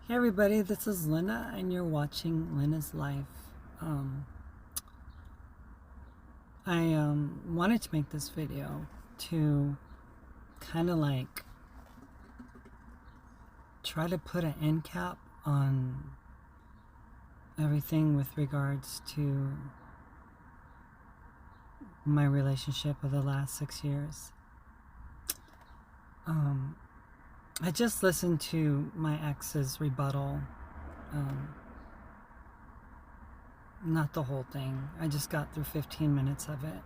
Hey everybody, this is Lynna and you're watching Lynna's Life. I wanted to make this video to kind of like try to put an end cap on everything with regards to my relationship of the last 6 years. I just listened to my ex's rebuttal. Not the whole thing. I just got through 15 minutes of it.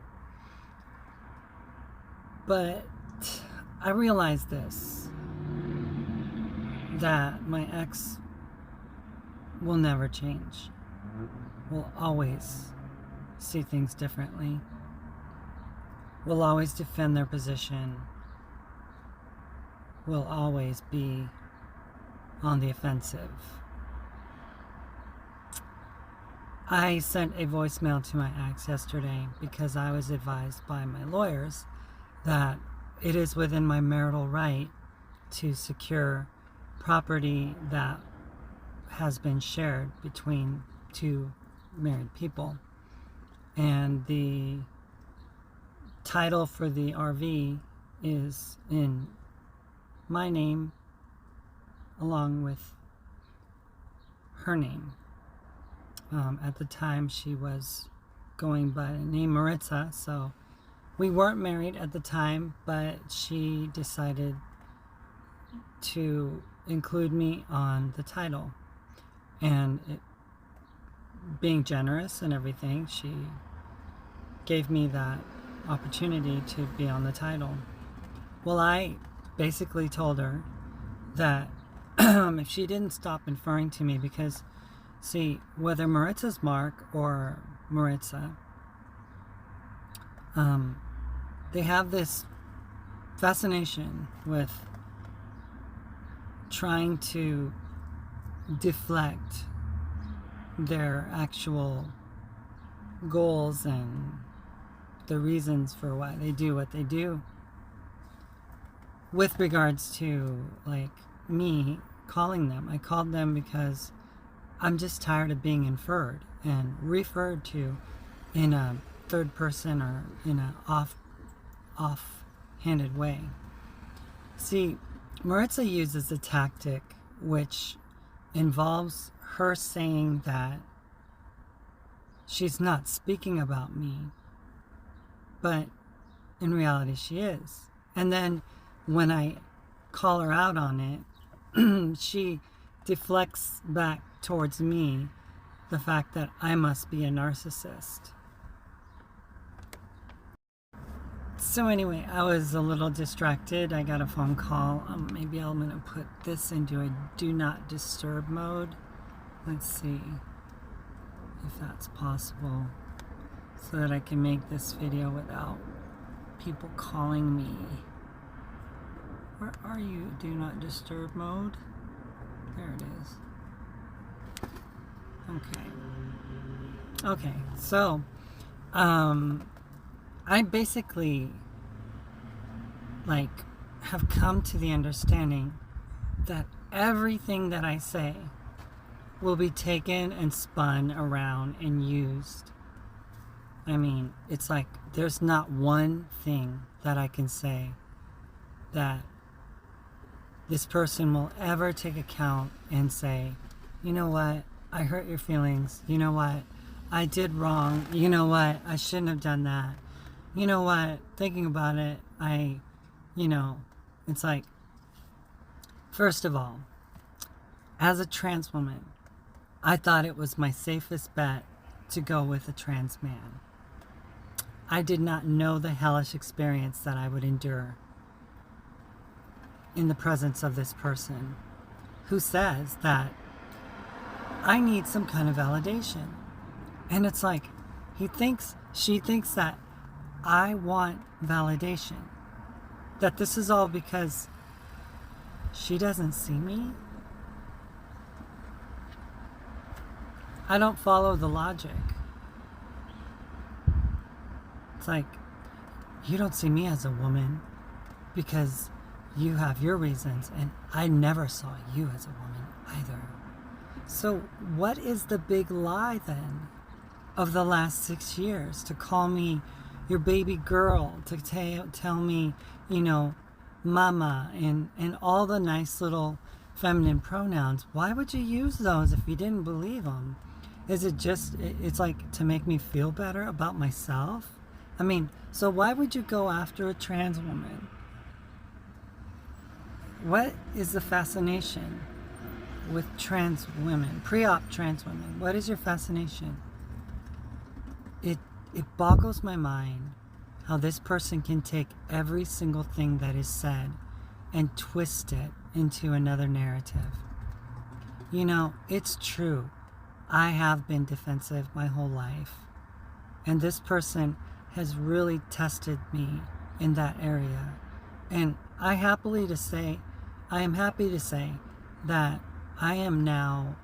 But I realized this, that my ex will never change. Will always see things differently. Will always defend their position. Will always be on the offensive. I sent a voicemail to my ex yesterday because I was advised by my lawyers that it is within my marital right to secure property that has been shared between two married people. And the title for the RV is in my name along with her name. At the time she was going by the name Maritza, so we weren't married at the time, but she decided to include me on the title. And being generous and everything, she gave me that opportunity to be on the title. Well, I basically told her that if she didn't stop referring to me, because see, whether Maritza's Mark or Maritza, they have this fascination with trying to deflect their actual goals and the reasons for why they do what they do. With regards to like me calling them, I called them because I'm just tired of being inferred and referred to in a third person or in a off-handed way. See, Maritza uses a tactic which involves her saying that she's not speaking about me, but in reality she is. And then when I call her out on it, she deflects back towards me the fact that I must be a narcissist. So anyway, I was a little distracted. I got a phone call. Maybe I'm going to put this into a do not disturb mode. Let's see if that's possible so that I can make this video without people calling me. Where are you? Do not disturb mode. There it is. Okay, so I basically have come to the understanding that everything that I say will be taken and spun around and used. I mean, it's like there's not one thing that I can say that this person will ever take account and say, you know what, I hurt your feelings. You know what, I did wrong. You know what, I shouldn't have done that. You know what, thinking about it, it's like, first of all, as a trans woman, I thought it was my safest bet to go with a trans man. I did not know the hellish experience that I would endure in the presence of this person who says that I need some kind of validation. And it's like, she thinks that I want validation. That this is all because she doesn't see me. I don't follow the logic. It's like, you don't see me as a woman because you have your reasons, and I never saw you as a woman either. So what is the big lie then of the last 6 years? To call me your baby girl, to tell me, mama, and all the nice little feminine pronouns. Why would you use those if you didn't believe them? Is it just, it's like to make me feel better about myself? I mean, so why would you go after a trans woman? What is the fascination with trans women, pre-op trans women? What is your fascination? It boggles my mind how this person can take every single thing that is said and twist it into another narrative. It's true. I have been defensive my whole life. And this person has really tested me in that area. And I am happy to say that I am now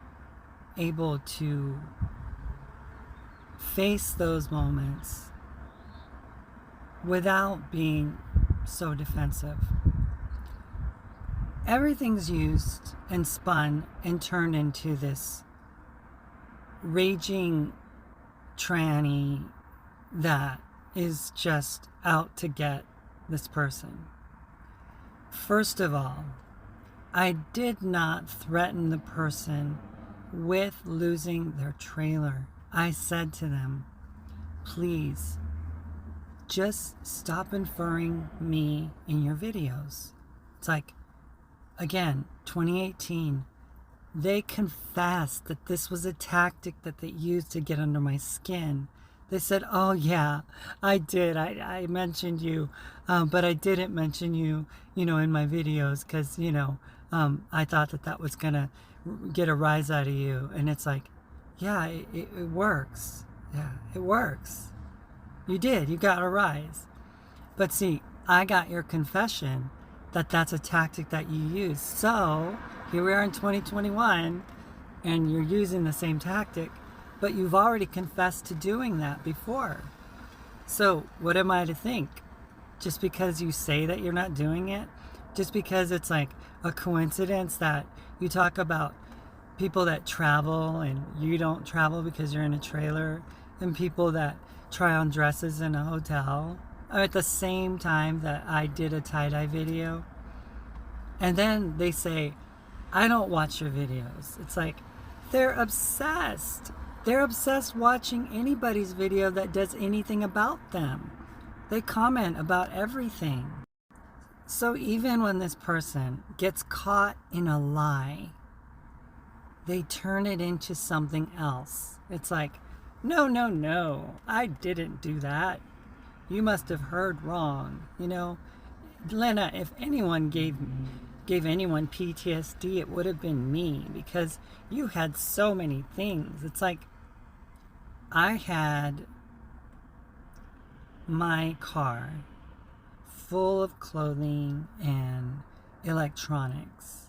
able to face those moments without being so defensive. Everything's used and spun and turned into this raging tranny that is just out to get this person. First of all, I did not threaten the person with losing their trailer. I said to them, please, just stop inferring me in your videos. It's like, again, 2018, they confessed that this was a tactic that they used to get under my skin. They said, oh yeah, I did. I mentioned you, but I didn't mention you, in my videos because, I thought that was going to get a rise out of you. And it's like, yeah, it works. Yeah, it works. You did. You got a rise. But see, I got your confession that that's a tactic that you use. So here we are in 2021, and you're using the same tactic, but you've already confessed to doing that before. So what am I to think? Just because you say that you're not doing it? Just because it's like a coincidence that you talk about people that travel and you don't travel because you're in a trailer, and people that try on dresses in a hotel at the same time that I did a tie-dye video? And then they say, I don't watch your videos. It's like, they're obsessed. They're obsessed watching anybody's video that does anything about them. They comment about everything. So even when this person gets caught in a lie, they turn it into something else. It's like, no, I didn't do that. You must have heard wrong. Lynna, if anyone gave anyone PTSD, it would have been me, because you had so many things. It's like, I had my car full of clothing and electronics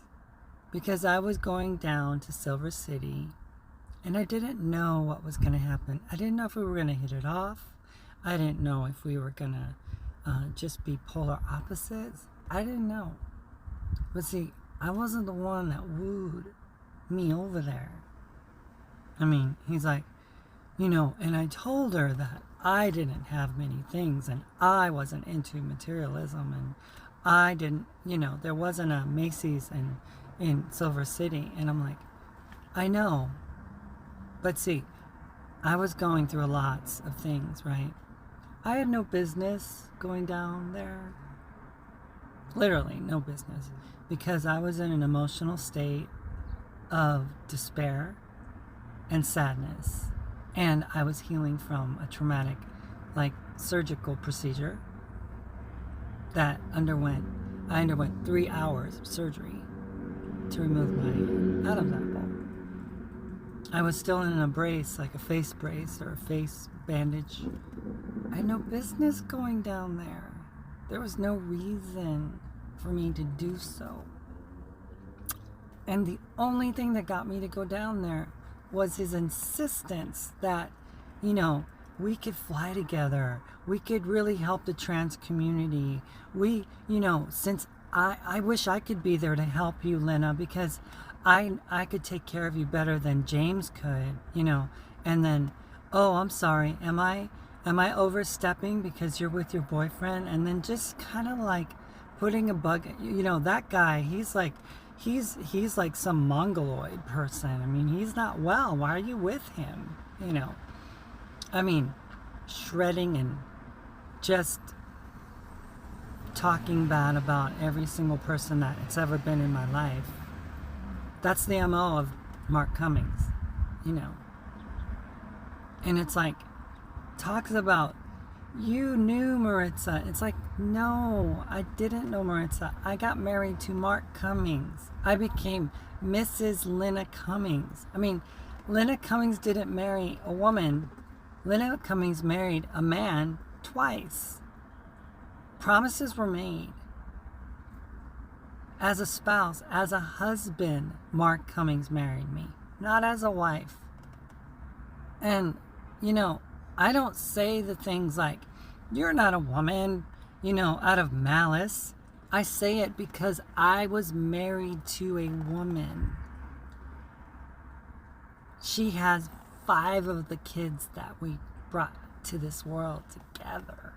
because I was going down to Silver City, and I didn't know what was going to happen. I didn't know if we were going to hit it off. I didn't know if we were going to just be polar opposites. I didn't know. But see, I wasn't the one that wooed me over there. I mean, he's like, and I told her that I didn't have many things, and I wasn't into materialism, and I didn't, there wasn't a Macy's in Silver City. And I'm like, I know. But see, I was going through lots of things, right? I had no business going down there. Literally no business, because I was in an emotional state of despair and sadness, and I was healing from a traumatic, surgical procedure that I underwent 3 hours of surgery to remove my Adam's apple. I was still in a brace, like a face brace or a face bandage. I had no business going down there. There was no reason for me to do so. And the only thing that got me to go down there was his insistence that, we could fly together. We could really help the trans community. Since I wish I could be there to help you, Lynna, because I could take care of you better than James could, And then, oh, I'm sorry. Am I overstepping because you're with your boyfriend? And then just kind of like putting a bug, that guy, he's like some mongoloid person. I mean, he's not well. Why are you with him? I mean, shredding and just talking bad about every single person that's ever been in my life. That's the MO of Mark Cummings, And it's like, talks about, you knew Maritza. It's like, no, I didn't know Maritza. I got married to Mark Cummings. I became Mrs. Lynna Cummings. I mean, Lynna Cummings didn't marry a woman. Lynna Cummings married a man twice. Promises were made. As a spouse, as a husband, Mark Cummings married me, not as a wife. And, I don't say the things like, you're not a woman, out of malice. I say it because I was married to a woman. She has 5 of the kids that we brought to this world together.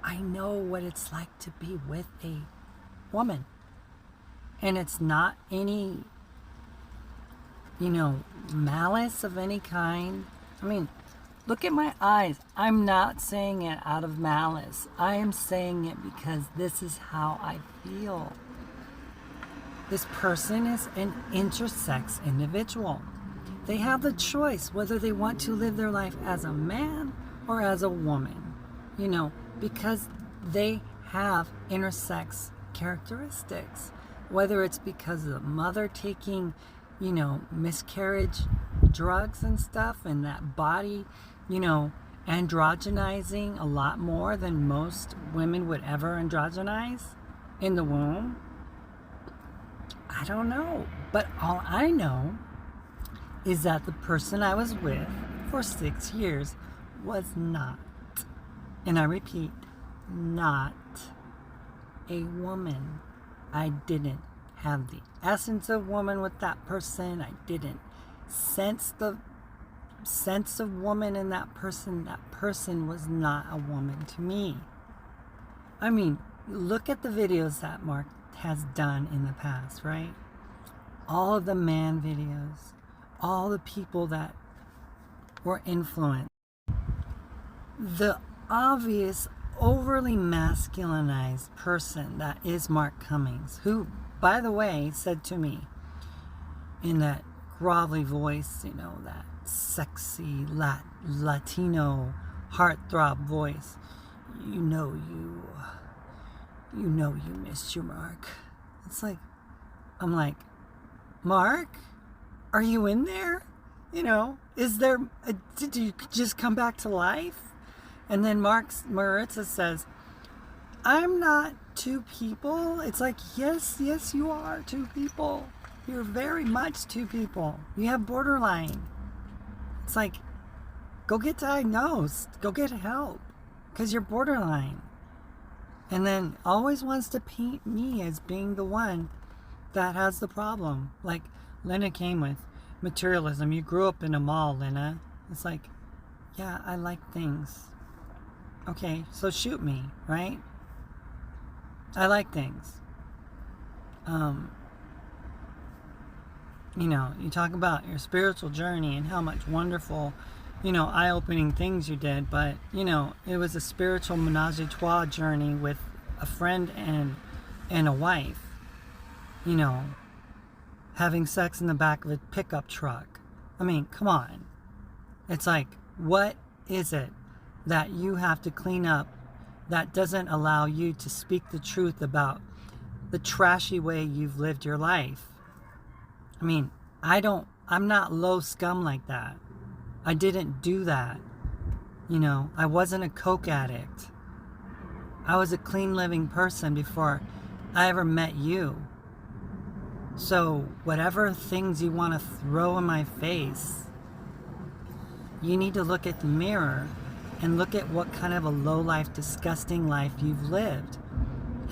I know what it's like to be with a woman. And it's not any, malice of any kind. I mean, look at my eyes. I'm not saying it out of malice. I am saying it because this is how I feel. This person is an intersex individual. They have the choice whether they want to live their life as a man or as a woman, because they have intersex characteristics. Whether it's because of the mother taking, miscarriage drugs and stuff, and that body, androgenizing a lot more than most women would ever androgenize in the womb. I don't know. But all I know is that the person I was with for 6 years was not, and I repeat, not a woman. I didn't have the essence of woman with that person. I didn't sense the sense of woman in that person. That person was not a woman to me. I mean, look at the videos that Mark has done in the past, right? All of the man videos, all the people that were influenced. The obvious, overly masculinized person that is Mark Cummings, who, by the way, said to me in that grovelly voice, that sexy Latino heartthrob voice, you missed your mark. It's like, I'm like, Mark, are you in there? Did you just come back to life? And then Maritza says, I'm not 2 people. It's like, yes, you are 2 people. You're very much 2 people. You have borderline. It's like, go get diagnosed. Go get help. Because you're borderline. And then always wants to paint me as being the one that has the problem. Like Lynna came with materialism. You grew up in a mall, Lynna. It's like, yeah, I like things. Okay, so shoot me, right? I like things. You talk about your spiritual journey and how much wonderful, eye-opening things you did, but, it was a spiritual menage a trois journey with a friend and a wife, having sex in the back of a pickup truck. I mean, come on. It's like, what is it that you have to clean up that doesn't allow you to speak the truth about the trashy way you've lived your life? I mean, I'm not low scum like that. I didn't do that. I wasn't a coke addict. I was a clean living person before I ever met you. So whatever things you want to throw in my face, you need to look at the mirror and look at what kind of a low-life, disgusting life you've lived.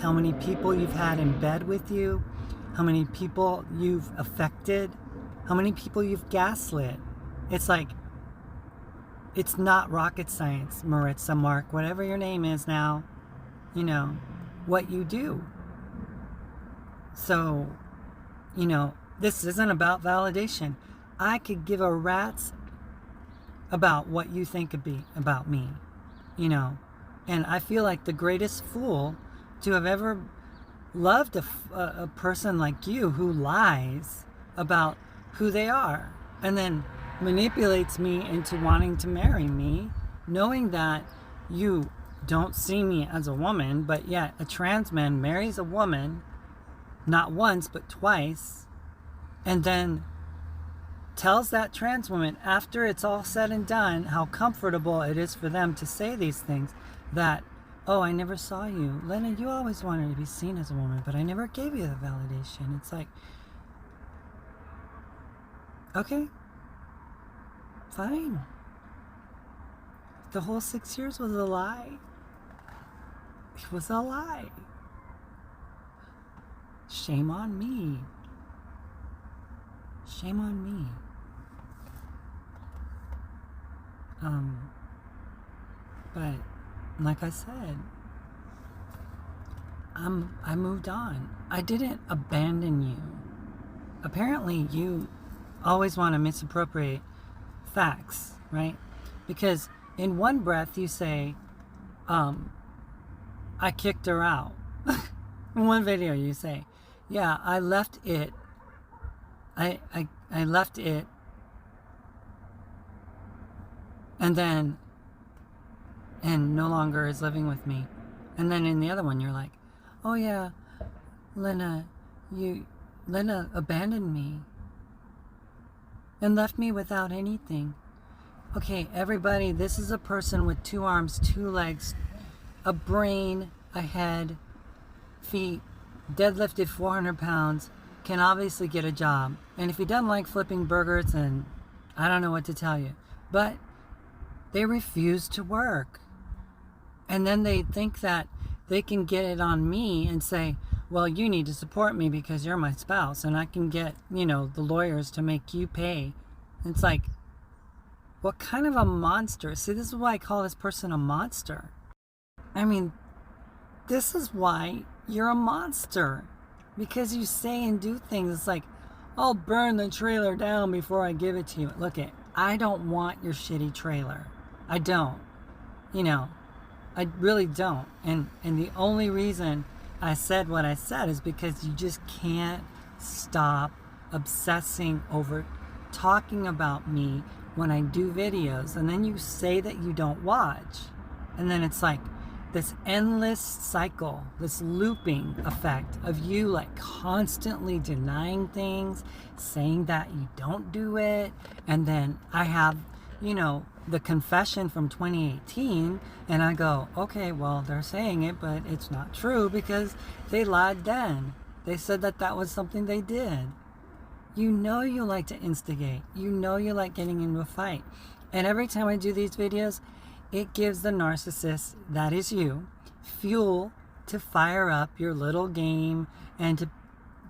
how many people you've had in bed with you, how many people you've affected, how many people you've gaslit. It's like, it's not rocket science, Maritza, Mark, whatever your name is now, you know, what you do. So, you know, this isn't about validation. I could give a rat's about what you think could be about me, you know. And I feel like the greatest fool to have ever loved a person like you who lies about who they are and then manipulates me into wanting to marry me, knowing that you don't see me as a woman, but yet a trans man marries a woman not once but twice, and then tells that trans woman after it's all said and done how comfortable it is for them to say these things, that, oh, I never saw you, Lynna, you always wanted to be seen as a woman, but I never gave you the validation. It's like, okay, fine. The whole 6 years was a lie. It was a lie. Shame on me. Shame on me. But like I said, I moved on. I didn't abandon you. Apparently you always want to misappropriate facts, right? Because in one breath you say, I kicked her out. In one video you say, yeah, I left it. I left it. And no longer is living with me. And then in the other one you're like, oh yeah, Lynna abandoned me and left me without anything. Okay, everybody, this is a person with 2 arms, 2 legs, a brain, a head, feet, deadlifted 400 pounds, can obviously get a job. And if he doesn't like flipping burgers, then I don't know what to tell you. But they refuse to work. And then they think that they can get it on me and say, well, you need to support me because you're my spouse and I can get, you know, the lawyers to make you pay. It's like, what kind of a monster? See, this is why I call this person a monster. I mean, this is why you're a monster. Because you say and do things. It's like, I'll burn the trailer down before I give it to you. Look, I don't want your shitty trailer. I don't. You know, I really don't. And the only reason I said what I said is because you just can't stop obsessing over talking about me when I do videos. And then you say that you don't watch. And then it's like this endless cycle, this looping effect of you like constantly denying things, saying that you don't do it. And then I have, you know, the confession from 2018 and I go, okay, well, they're saying it, but it's not true because they lied then. They said that that was something they did. You know you like to instigate. You know you like getting into a fight. And every time I do these videos, it gives the narcissist, that is you, fuel to fire up your little game and to,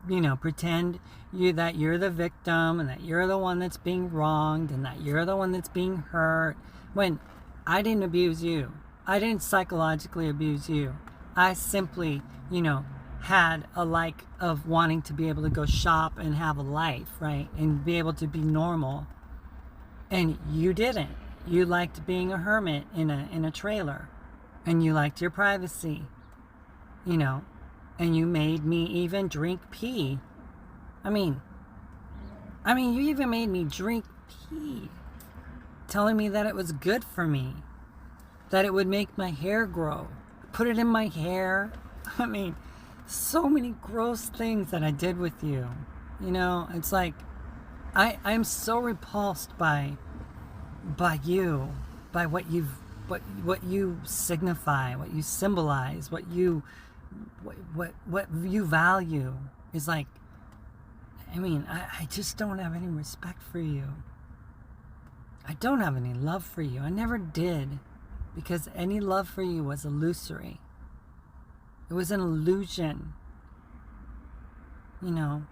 you know, pretend that you're the victim and that you're the one that's being wronged and that you're the one that's being hurt. When I didn't abuse you. I didn't psychologically abuse you. I simply, you know, had a like of wanting to be able to go shop and have a life, right? And be able to be normal. And you didn't. You liked being a hermit in a trailer, and you liked your privacy, you know, and you made me even drink pee. I mean, you even made me drink pee, telling me that it was good for me, that it would make my hair grow, put it in my hair. I mean, so many gross things that I did with you, you know. It's like, I'm so repulsed by you, by what you signify, what you symbolize, what you value. Is like, I mean, I just don't have any respect for you. I don't have any love for you. I never did, because any love for you was illusory. It was an illusion. You know,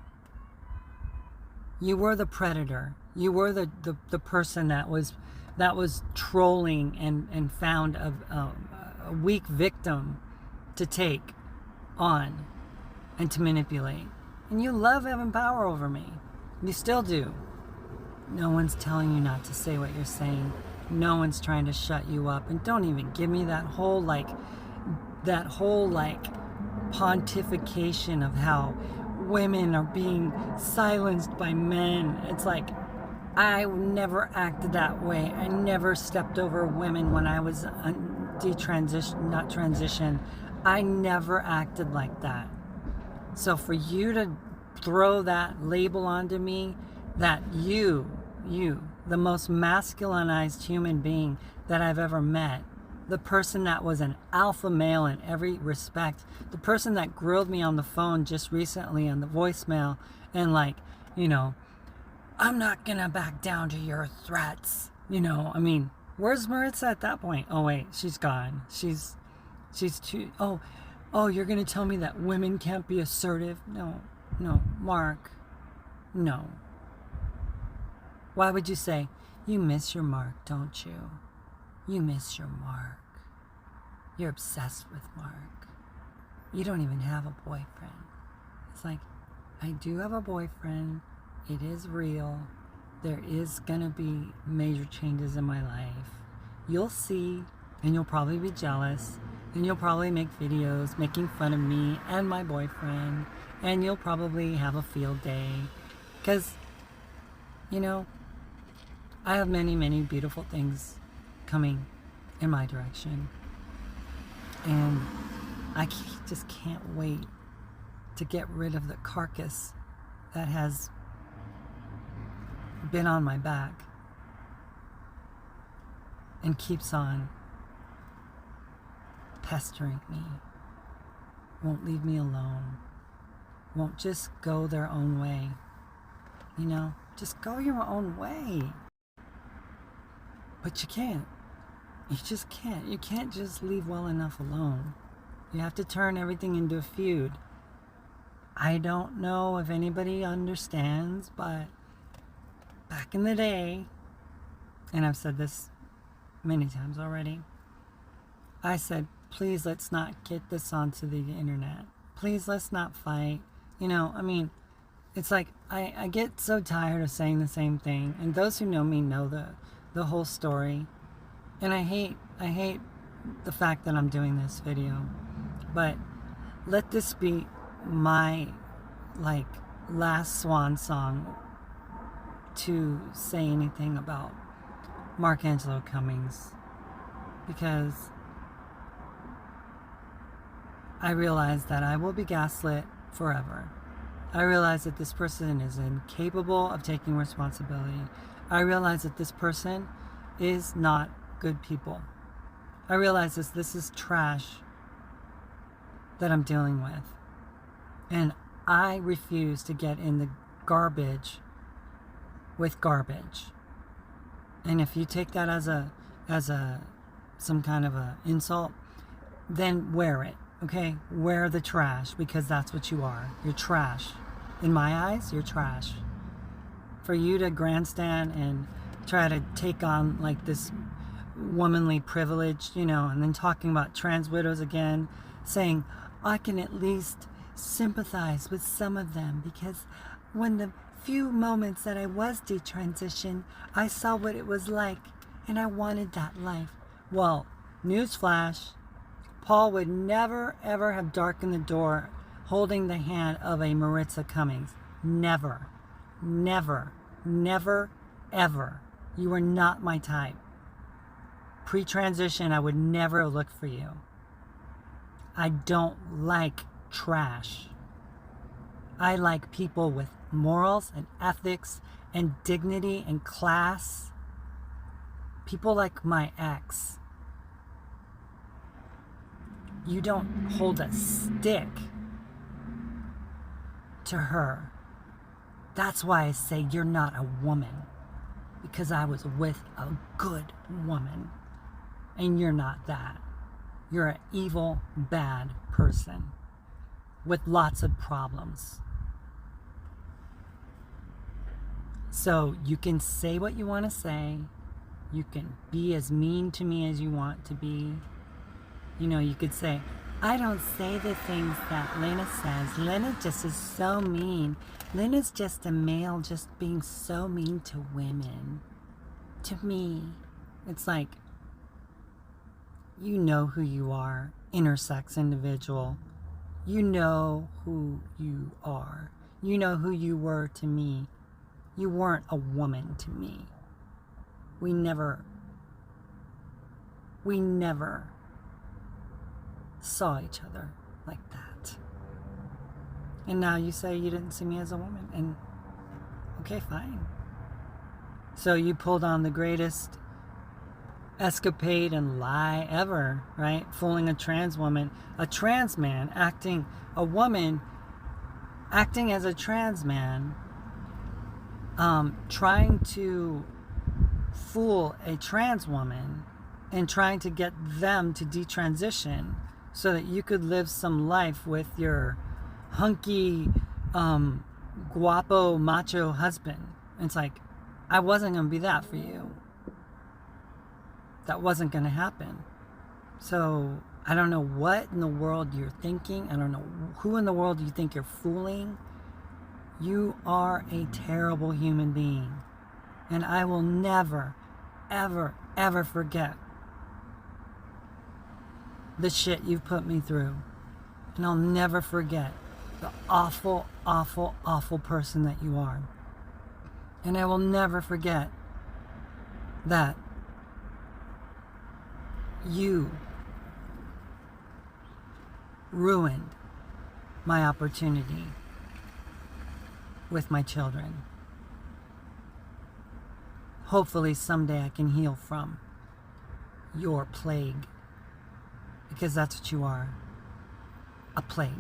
you were the predator. You were the person that was trolling and found a weak victim to take on and to manipulate. And you love having power over me. You still do. No one's telling you not to say what you're saying. No one's trying to shut you up. And don't even give me that whole pontification of how women are being silenced by men. It's like, I never acted that way. I never stepped over women when I was not transition. I never acted like that. So for you to throw that label onto me, that you, the most masculinized human being that I've ever met, the person that was an alpha male in every respect, the person that grilled me on the phone just recently on the voicemail and I'm not gonna back down to your threats. I mean, where's Maritza at that point? Oh wait, she's gone. She's too, oh, you're gonna tell me that women can't be assertive? No, Mark, no. Why would you say, you miss your Mark, don't you? You miss your Mark. You're obsessed with Mark. You don't even have a boyfriend. It's like, I do have a boyfriend. It is real. There is gonna be major changes in my life. You'll see, and you'll probably be jealous, and you'll probably make videos making fun of me and my boyfriend, and you'll probably have a field day. Because, I have many, many beautiful things coming in my direction. And I just can't wait to get rid of the carcass that has been on my back and keeps on pestering me, won't leave me alone, won't just go their own way. Just go your own way. But you can't. You just can't. You can't just leave well enough alone. You have to turn everything into a feud. I don't know if anybody understands, but back in the day, and I've said this many times already, I said, please let's not get this onto the internet. Please let's not fight. It's like I get so tired of saying the same thing, and those who know me know the whole story. And I hate the fact that I'm doing this video, but let this be my last swan song to say anything about Markangelo Cummings, because I realize that I will be gaslit forever. I realize that this person is incapable of taking responsibility. I realize that this person is not good people. I realize this is trash that I'm dealing with. And I refuse to get in the garbage with garbage. And if you take that as some kind of a insult, then wear it. Okay? Wear the trash, because that's what you are. You're trash. In my eyes, you're trash. For you to grandstand and try to take on this womanly privilege, and then talking about trans widows again, saying, I can at least sympathize with some of them, because when the few moments that I was detransitioned, I saw what it was like, and I wanted that life. Well, newsflash, Paul would never, ever have darkened the door holding the hand of a Maritza Cummings. Never, never, never, ever. You are not my type. Pre-transition, I would never look for you. I don't like trash. I like people with morals and ethics and dignity and class. People like my ex. You don't hold a stick to her. That's why I say you're not a woman. Because I was with a good woman. And you're not that. You're an evil, bad person with lots of problems. So you can say what you want to say. You can be as mean to me as you want to be. You know, you could say, I don't say the things that Lynna says. Lynna just is so mean. Lynna's just a male just being so mean to women. To me. It's like, you know who you are, intersex individual. You know who you are. You know who you were to me. You weren't a woman to me. We never saw each other like that. And now you say you didn't see me as a woman. And okay, fine. So you pulled on the greatest escapade and lie ever, right? Fooling a trans woman, a trans man acting, a woman acting as a trans man, trying to fool a trans woman and trying to get them to detransition so that you could live some life with your hunky, guapo, macho husband. It's like, I wasn't going to be that for you. That wasn't going to happen. So I don't know what in the world you're thinking. I don't know who in the world you think you're fooling. You are a terrible human being. And I will never, ever, ever forget the shit you've put me through. And I'll never forget the awful, awful, awful person that you are. And I will never forget that you ruined my opportunity with my children. Hopefully someday I can heal from your plague, because that's what you are, a plague.